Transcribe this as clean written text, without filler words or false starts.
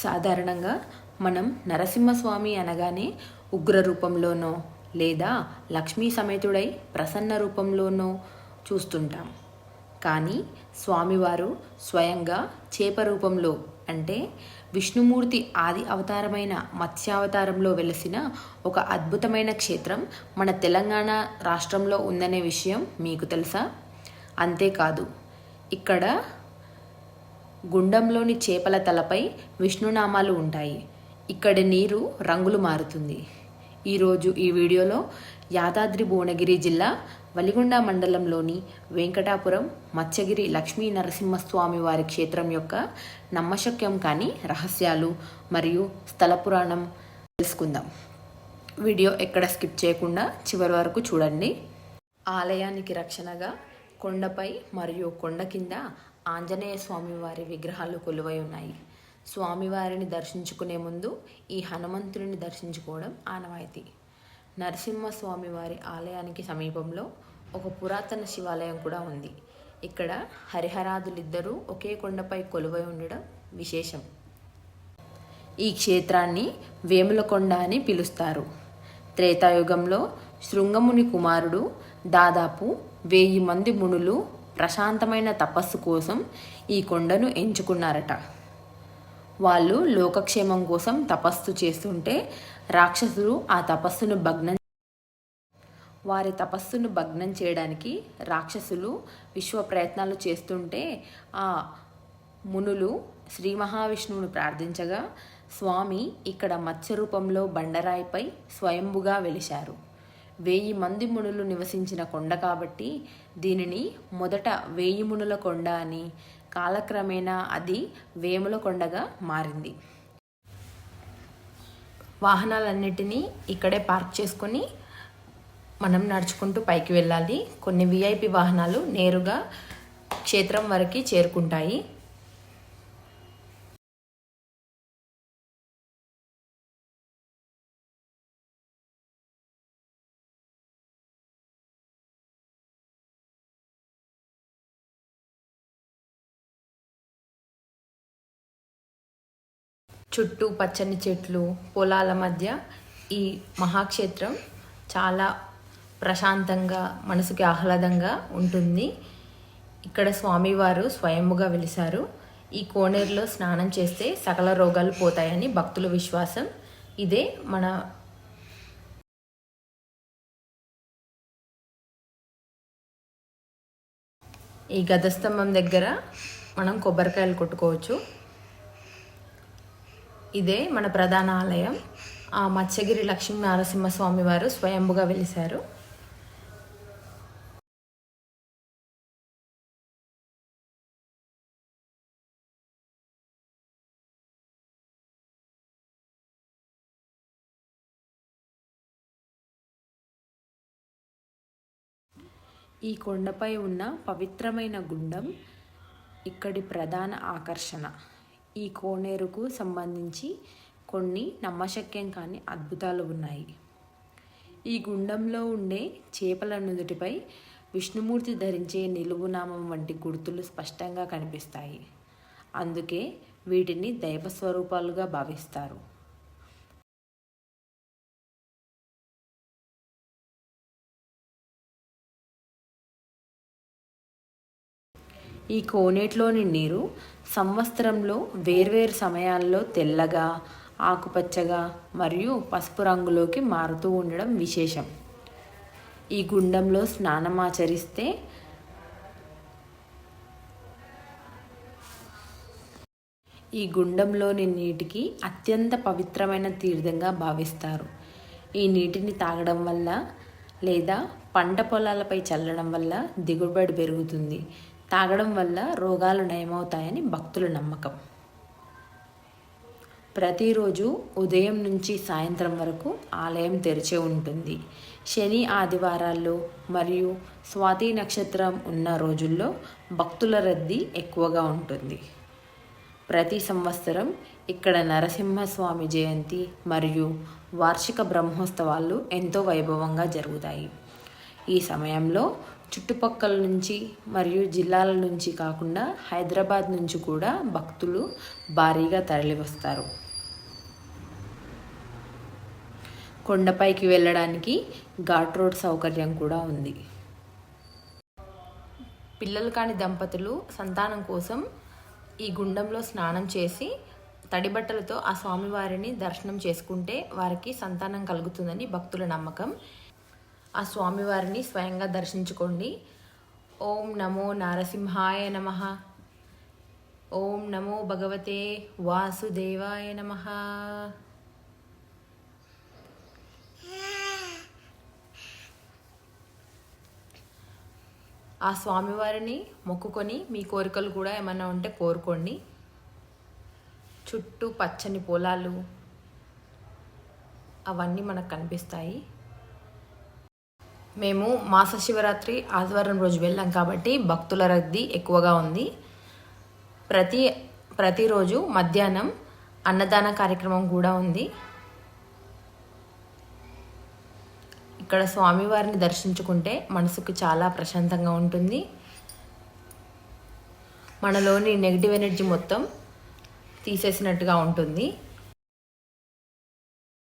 సాధారణంగా మనం నరసింహస్వామి అనగానే ఉగ్ర రూపంలోనో లేదా లక్ష్మీ సమేతుడై ప్రసన్న రూపంలోనో చూస్తుంటాం. కానీ స్వామివారు స్వయంగా చేప రూపంలో అంటే విష్ణుమూర్తి ఆది అవతారమైన మత్స్యావతారంలో వెలసిన ఒక అద్భుతమైన క్షేత్రం మన తెలంగాణ రాష్ట్రంలో ఉందనే విషయం మీకు తెలుసా? అంతేకాదు, ఇక్కడ గుండంలోని చేపల తలపై విష్ణునామాలు ఉంటాయి. ఇక్కడి నీరు రంగులు మారుతుంది. ఈరోజు ఈ వీడియోలో యాదాద్రి భువనగిరి జిల్లా వలిగొండ మండలంలోని వెంకటాపురం మత్స్యగిరి లక్ష్మీ నరసింహస్వామి వారి క్షేత్రం యొక్క నమ్మశక్యం కాని రహస్యాలు మరియు స్థల పురాణం తెలుసుకుందాం. వీడియో ఎక్కడ స్కిప్ చేయకుండా చివరి వరకు చూడండి. ఆలయానికి రక్షణగా కొండపై మరియు కొండ కింద ఆంజనేయ స్వామివారి విగ్రహాలు కొలువై ఉన్నాయి. స్వామివారిని దర్శించుకునే ముందు ఈ హనుమంతుడిని దర్శించుకోవడం ఆనవాయితీ. నరసింహస్వామివారి ఆలయానికి సమీపంలో ఒక పురాతన శివాలయం కూడా ఉంది. ఇక్కడ హరిహరాదులిద్దరూ ఒకే కొండపై కొలువై ఉండడం విశేషం. ఈ క్షేత్రాన్ని వేములకొండ అని పిలుస్తారు. త్రేతాయుగంలో శృంగముని కుమారుడు దాదాపు 1000 మంది మునులు ప్రశాంతమైన తపస్సు కోసం ఈ కొండను ఎంచుకున్నారట. వాళ్ళు లోకక్షేమం కోసం తపస్సు చేస్తుంటే రాక్షసులు వారి తపస్సును భగ్నం చేయడానికి రాక్షసులు విశ్వ ప్రయత్నాలు చేస్తుంటే ఆ మునులు శ్రీ మహావిష్ణువును ప్రార్థించగా స్వామి ఇక్కడ మత్స్య రూపంలో బండరాయిపై స్వయంభుగా వెలిశారు. 1000 మంది మునులు నివసించిన కొండ కాబట్టి దీనిని మొదట 1000 మునుల కొండ అని, కాలక్రమేణా అది వేముల కొండగా మారింది. వాహనాలన్నిటినీ ఇక్కడే పార్క్ చేసుకొని మనం నడుచుకుంటూ పైకి వెళ్ళాలి. కొన్ని విఐపి వాహనాలు నేరుగా క్షేత్రం వరకు చేరుకుంటాయి. చుట్టూ పచ్చని చెట్లు, పొలాల మధ్య ఈ మహాక్షేత్రం చాలా ప్రశాంతంగా, మనసుకి ఆహ్లాదంగా ఉంటుంది. ఇక్కడ స్వామివారు స్వయంగా వెలిశారు. ఈ కోనేరులో స్నానం చేస్తే సకల రోగాలు పోతాయని భక్తుల విశ్వాసం. ఇదే మన ఈ గజస్తంభం దగ్గర మనం కొబ్బరికాయలు కొట్టుకోవచ్చు. ఇదే మన ప్రధాన ఆలయం. ఆ మత్స్యగిరి లక్ష్మీ నరసింహస్వామి వారు స్వయంభుగా వెలిశారు. ఈ కొండపై ఉన్న పవిత్రమైన గుండం ఇక్కడి ప్రధాన ఆకర్షణ. ఈ కోనేరుకు సంబంధించి కొన్ని నమ్మశక్యం కాని అద్భుతాలు ఉన్నాయి. ఈ గుండంలో ఉండే చేపల నుదుటిపై విష్ణుమూర్తి ధరించే నిలువునామం వంటి గుర్తులు స్పష్టంగా కనిపిస్తాయి. అందుకే వీటిని దైవస్వరూపాలుగా భావిస్తారు. ఈ కోనేటిలోని నీరు సంవత్సరంలో వేర్వేరు సమయాల్లో తెల్లగా, ఆకుపచ్చగా మరియు పసుపు రంగులోకి మారుతూ ఉండడం విశేషం. ఈ గుండంలో స్నానమాచరిస్తే ఈ గుండంలోని నీటికి అత్యంత పవిత్రమైన తీర్థంగా భావిస్తారు. ఈ నీటిని తాగడం వల్ల లేదా పంట పొలాలపై చల్లడం వల్ల దిగుబడి పెరుగుతుంది. తాగడం వల్ల రోగాలు నయమవుతాయని భక్తుల నమ్మకం. ప్రతిరోజు ఉదయం నుంచి సాయంత్రం వరకు ఆలయం తెరిచే ఉంటుంది. శని, ఆదివారాల్లో మరియు స్వాతి నక్షత్రం ఉన్న రోజుల్లో భక్తుల రద్దీ ఎక్కువగా ఉంటుంది. ప్రతి సంవత్సరం ఇక్కడ నరసింహస్వామి జయంతి మరియు వార్షిక బ్రహ్మోత్సవాలు ఎంతో వైభవంగా జరుగుతాయి. ఈ సమయంలో చుట్టుపక్కల నుంచి మరియు జిల్లాల నుంచి కాకుండా హైదరాబాద్ నుంచి కూడా భక్తులు భారీగా తరలివస్తారు. కొండపైకి వెళ్ళడానికి ఘాట్ రోడ్ సౌకర్యం కూడా ఉంది. పిల్లలు కాని దంపతులు సంతానం కోసం ఈ గుండంలో స్నానం చేసి తడి బట్టలతో ఆ స్వామివారిని దర్శనం చేసుకుంటే వారికి సంతానం కలుగుతుందని భక్తుల నమ్మకం. ఆ స్వామివారిని స్వయంగా దర్శించుకోండి. ఓం నమో నారసింహాయ నమః. ఓం నమో భగవతే వాసుదేవాయ నమః. ఆ స్వామివారిని మొక్కుకొని మీ కోరికలు కూడా ఏమైనా ఉంటే కోరుకోండి. చుట్టూ పచ్చని పొలాలు అవన్నీ మనకు కనిపిస్తాయి. మేము మాస శివరాత్రి ఆదివారం రోజు వెళ్ళాం కాబట్టి భక్తుల రద్దీ ఎక్కువగా ఉంది. ప్రతిరోజు మధ్యాహ్నం అన్నదాన కార్యక్రమం కూడా ఉంది. ఇక్కడ స్వామివారిని దర్శించుకుంటే మనసుకు చాలా ప్రశాంతంగా ఉంటుంది. మనలోని నెగిటివ్ ఎనర్జీ మొత్తం తీసేసినట్టుగా ఉంటుంది.